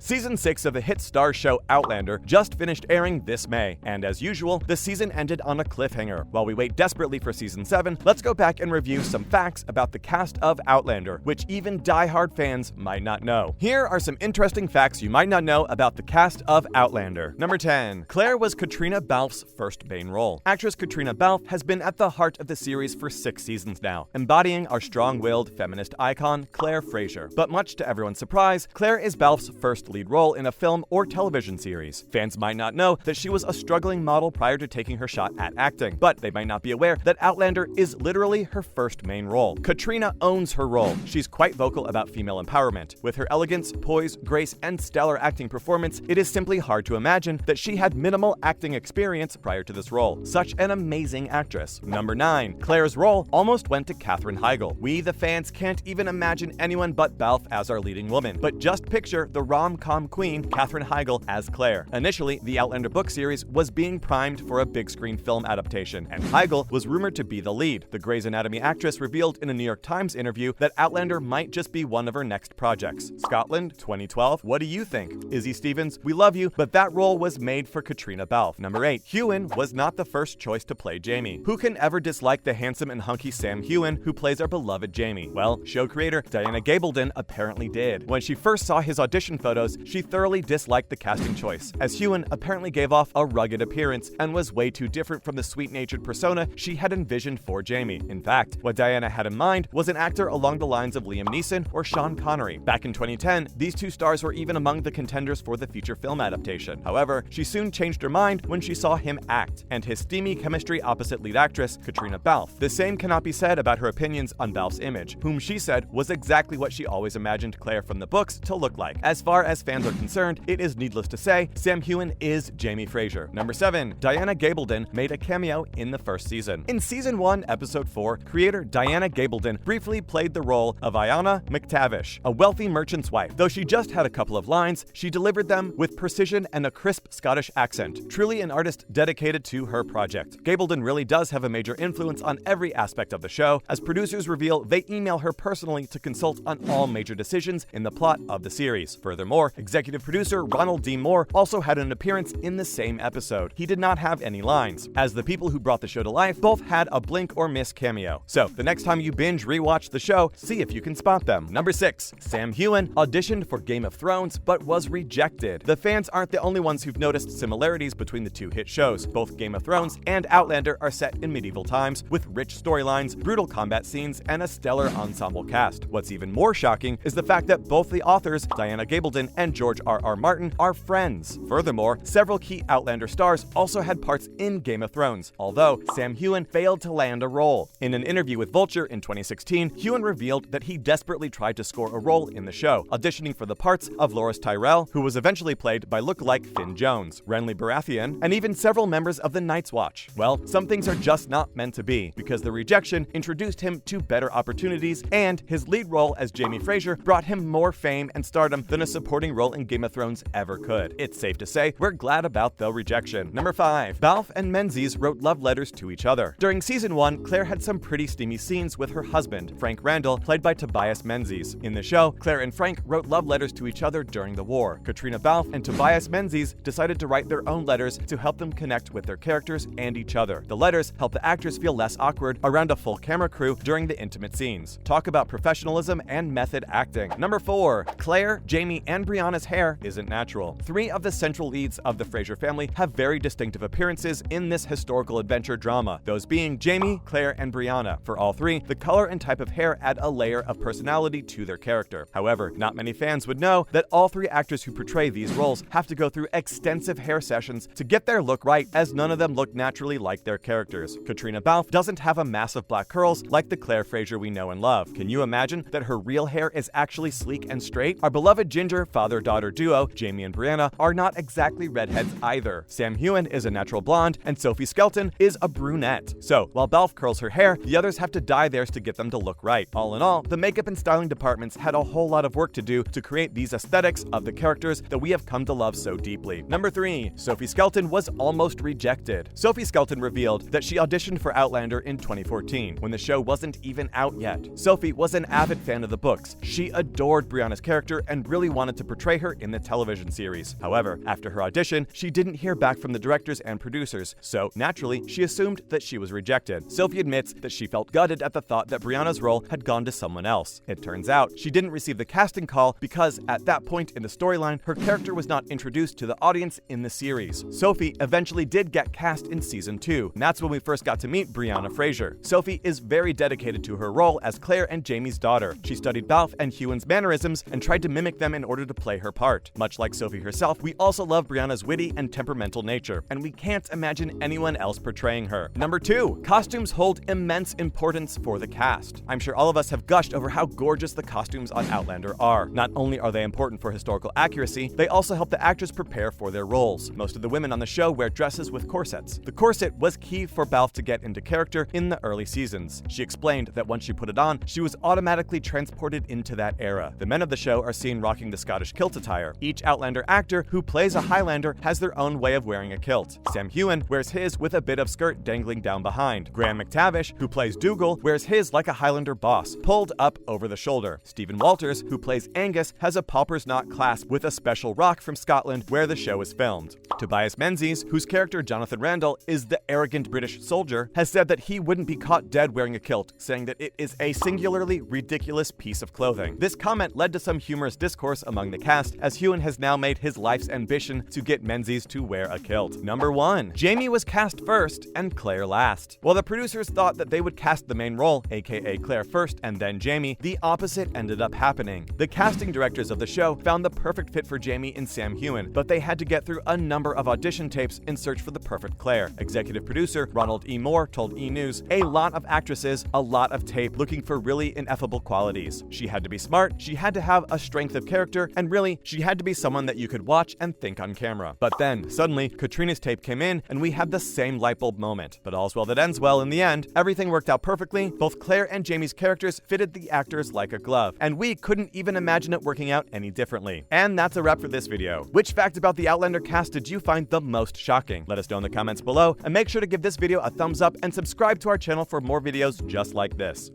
Season 6 of the hit Starz show Outlander just finished airing this May, and as usual, the season ended on a cliffhanger. While we wait desperately for Season 7, let's go back and review some facts about the cast of Outlander, which even die-hard fans might not know. Here are some interesting facts you might not know about the cast of Outlander. Number 10. Claire was Caitriona Balfe's first main role. Actress Caitriona Balfe has been at the heart of the series for 6 seasons now, embodying our strong-willed feminist icon, Claire Fraser. But much to everyone's surprise, Claire is Balfe's first lead role in a film or television series. Fans might not know that she was a struggling model prior to taking her shot at acting, but they might not be aware that Outlander is literally her first main role. Caitriona owns her role. She's quite vocal about female empowerment. With her elegance, poise, grace, and stellar acting performance, it is simply hard to imagine that she had minimal acting experience prior to this role. Such an amazing actress. Number 9. Claire's role almost went to Katherine Heigl. We, the fans, can't even imagine anyone but Balfe as our leading woman, but just picture the rom-com queen, Katherine Heigl, as Claire. Initially, the Outlander book series was being primed for a big-screen film adaptation, and Heigl was rumored to be the lead. The Grey's Anatomy actress revealed in a New York Times interview that Outlander might just be one of her next projects. Scotland, 2012. What do you think? Izzy Stevens, we love you, but that role was made for Caitriona Balfe. Number 8. Heughan was not the first choice to play Jamie. Who can ever dislike the handsome and hunky Sam Heughan, who plays our beloved Jamie? Well, show creator Diana Gabaldon apparently did. When she first saw his audition photos, she thoroughly disliked the casting choice, as Heughan apparently gave off a rugged appearance and was way too different from the sweet-natured persona she had envisioned for Jamie. In fact, what Diana had in mind was an actor along the lines of Liam Neeson or Sean Connery. Back in 2010, these two stars were even among the contenders for the feature film adaptation. However, she soon changed her mind when she saw him act, and his steamy chemistry opposite lead actress Caitriona Balfe. The same cannot be said about her opinions on Balfe's image, whom she said was exactly what she always imagined Claire from the books to look like. As far as fans are concerned, it is needless to say, Sam Heughan is Jamie Fraser. Number 7. Diana Gabaldon made a cameo in the first season. In Season 1, Episode 4, creator Diana Gabaldon briefly played the role of Ayanna McTavish, a wealthy merchant's wife. Though she just had a couple of lines, she delivered them with precision and a crisp Scottish accent, truly an artist dedicated to her project. Gabaldon really does have a major influence on every aspect of the show, as producers reveal they email her personally to consult on all major decisions in the plot of the series. Furthermore, executive producer Ronald D. Moore also had an appearance in the same episode. He did not have any lines, as the people who brought the show to life both had a blink or miss cameo. So, the next time you binge rewatch the show, see if you can spot them. Number 6. Sam Heughan auditioned for Game of Thrones, but was rejected. The fans aren't the only ones who've noticed similarities between the two hit shows. Both Game of Thrones and Outlander are set in medieval times, with rich storylines, brutal combat scenes, and a stellar ensemble cast. What's even more shocking is the fact that both the authors, Diana Gabaldon and George R.R. Martin, are friends. Furthermore, several key Outlander stars also had parts in Game of Thrones, although Sam Heughan failed to land a role. In an interview with Vulture in 2016, Heughan revealed that he desperately tried to score a role in the show, auditioning for the parts of Loras Tyrell, who was eventually played by lookalike Finn Jones, Renly Baratheon, and even several members of the Night's Watch. Well, some things are just not meant to be, because the rejection introduced him to better opportunities, and his lead role as Jamie Fraser brought him more fame and stardom than a supporting role in Game of Thrones ever could. It's safe to say we're glad about the rejection. Number 5. Balfe and Menzies wrote love letters to each other. During Season 1, Claire had some pretty steamy scenes with her husband, Frank Randall, played by Tobias Menzies. In the show, Claire and Frank wrote love letters to each other during the war. Caitriona Balfe and Tobias Menzies decided to write their own letters to help them connect with their characters and each other. The letters help the actors feel less awkward around a full camera crew during the intimate scenes. Talk about professionalism and method acting. Number 4. Claire, Jamie, and Brianna's hair isn't natural. 3 of the central leads of the Fraser family have very distinctive appearances in this historical adventure drama, those being Jamie, Claire, and Brianna. For all 3, the color and type of hair add a layer of personality to their character. However, not many fans would know that all 3 actors who portray these roles have to go through extensive hair sessions to get their look right, as none of them look naturally like their characters. Caitriona Balfe doesn't have a mass of black curls like the Claire Fraser we know and love. Can you imagine that her real hair is actually sleek and straight? Our beloved ginger father-daughter duo, Jamie and Brianna, are not exactly redheads either. Sam Heughan is a natural blonde, and Sophie Skelton is a brunette. So, while Balfe curls her hair, the others have to dye theirs to get them to look right. All in all, the makeup and styling departments had a whole lot of work to do to create these aesthetics of the characters that we have come to love so deeply. Number 3. Sophie Skelton was almost rejected. Sophie Skelton revealed that she auditioned for Outlander in 2014, when the show wasn't even out yet. Sophie was an avid fan of the books. She adored Brianna's character and really wanted to portray her in the television series. However, after her audition, she didn't hear back from the directors and producers, so naturally, she assumed that she was rejected. Sophie admits that she felt gutted at the thought that Brianna's role had gone to someone else. It turns out, she didn't receive the casting call because, at that point in the storyline, her character was not introduced to the audience in the series. Sophie eventually did get cast in season 2, and that's when we first got to meet Brianna Fraser. Sophie is very dedicated to her role as Claire and Jamie's daughter. She studied Balfe and Heughan's mannerisms and tried to mimic them in order to play her part. Much like Sophie herself, we also love Brianna's witty and temperamental nature, and we can't imagine anyone else portraying her. Number 2, costumes hold immense importance for the cast. I'm sure all of us have gushed over how gorgeous the costumes on Outlander are. Not only are they important for historical accuracy, they also help the actors prepare for their roles. Most of the women on the show wear dresses with corsets. The corset was key for Balfe to get into character in the early seasons. She explained that once she put it on, she was automatically transported into that era. The men of the show are seen rocking the Scottish kilt attire. Each Outlander actor who plays a Highlander has their own way of wearing a kilt. Sam Heughan wears his with a bit of skirt dangling down behind. Graham McTavish, who plays Dougal, wears his like a Highlander boss, pulled up over the shoulder. Stephen Walters, who plays Angus, has a pauper's knot clasp with a special rock from Scotland where the show is filmed. Tobias Menzies, whose character Jonathan Randall is the arrogant British soldier, has said that he wouldn't be caught dead wearing a kilt, saying that it is a singularly ridiculous piece of clothing. This comment led to some humorous discourse among the cast, as Heughan has now made his life's ambition to get Menzies to wear a kilt. Number 1. Jamie was cast first and Claire last. While the producers thought that they would cast the main role, aka Claire, first and then Jamie, the opposite ended up happening. The casting directors of the show found the perfect fit for Jamie in Sam Heughan, but they had to get through a number of audition tapes in search for the perfect Claire. Executive producer Ronald E. Moore told E! News, "A lot of actresses, a lot of tape looking for really ineffable qualities. She had to be smart, she had to have a strength of character, and really, she had to be someone that you could watch and think on camera." But then, suddenly, Caitriona's tape came in, and we had the same lightbulb moment. But all's well that ends well in the end. Everything worked out perfectly. Both Claire and Jamie's characters fitted the actors like a glove, and we couldn't even imagine it working out any differently. And that's a wrap for this video. Which fact about the Outlander cast did you find the most shocking? Let us know in the comments below, and make sure to give this video a thumbs up and subscribe to our channel for more videos just like this.